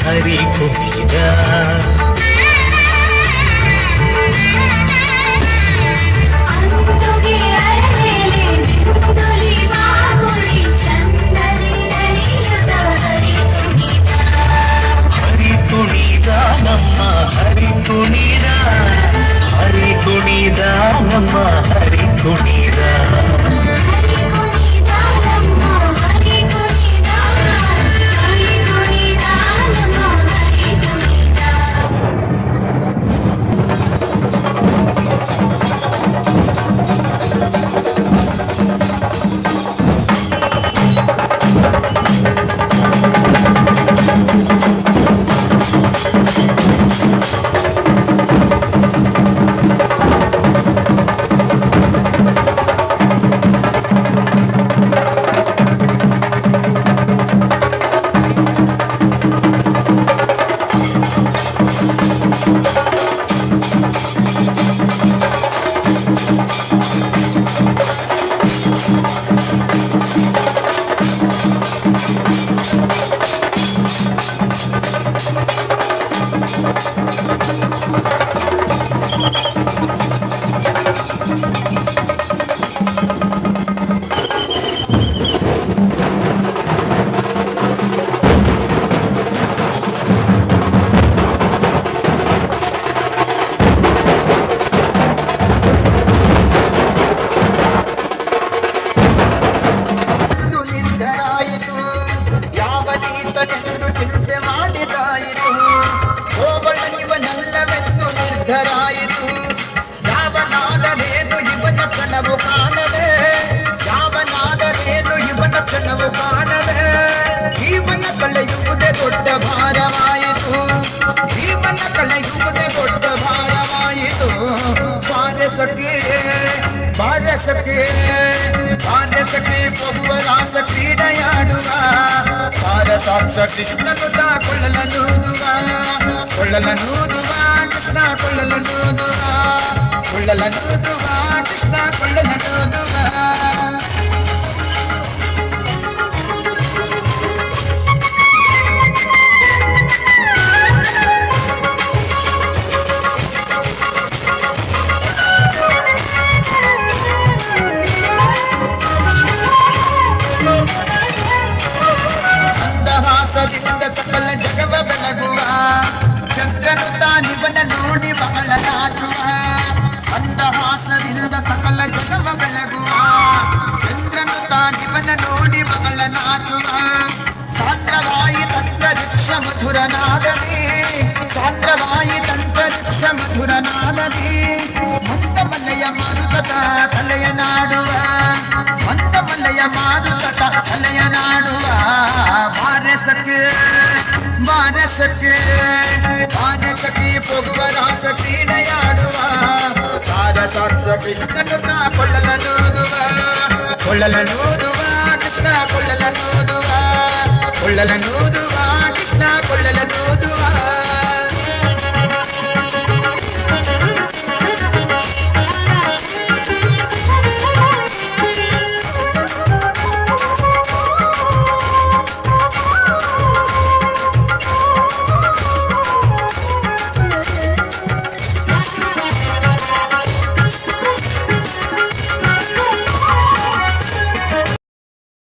ಹರಿ ಕುಣಿದ ಹರಿ ಕುಣಿದ ನಮ್ಮ ಹರಿ ಕುಣಿದ ಹರಿ ಕುಣಿದ ನಮ್ಮ ಹರಿ ಕುಣಿದ ಜೀವನ ಕಳೆಯುವುದೇ ದೊಡ್ಡ ಭಾರವಾಯಿತು ಜೀವನ ಕಳೆಯುವುದೇ ದೊಡ್ಡ ಭಾರವಾಯಿತು ಬಾರಸಕ್ಕೆ ಬಾರಸಕ್ಕೆ ಬಾರಸಕ್ಕೆ ಹೋಗುವ ರಾಸ ಕ್ರೀಡೆಯಾಡುವ ಬಾರಸಾಕ್ಷ ಕೃಷ್ಣನು ತಾ ಕೊಳ್ಳಲನೂದುವ ಕೃಷ್ಣ ಕೊಳ್ಳಲನೂದುವ ಕೃಷ್ಣ ಕೊಳ್ಳಲನೂದುವ ಸಕಲ ಜಗವ ಬೆಳಗುವ ಚಂದ್ರನು ತಾನಿವನ ನೋಡಿ ಬಹಳ ನಾಚುವ ಮಂದಹಾಸದಿಂದ ಸಕಲ ಜಗವ ಬೆಳಗುವ ಚಂದ್ರನು ತಾನಿವನ ನೋಡಿ ಬಹಳ ನಾಚುವ ಸಾಂದ್ರವಾಯಿ ತಂತರಿಕ್ಷ ಮಧುರನಾದದಿ ಸಾಂದ್ರವಾಯಿ ತಂತರಿಕ್ಷ ಮಧುರನಾದದಿ ಮಂದಮಲ್ಲಯ ಮಾರುತ ತಲೆಯ ನಾಡುವ ಮಂದಮಲ್ಲಯ ಮಾರುತ ತಲೆಯ ನಾಡುವ ಬಾರಸಕ್ಕೆ ಬಾರಸಕ್ಕೆ ಹೋಗುವ ರಾಸ ಕ್ರೀಡೆಯಾಡುವ ಸಾರಸಾಕ್ಷ ಕೃಷ್ಣನು ತಾ ಕೊಳ್ಳಲನೂದುವ ಕೃಷ್ಣ ಕೊಳ್ಳಲನೂದುವ ಕೃಷ್ಣ ಕೊಳ್ಳಲನೂದುವ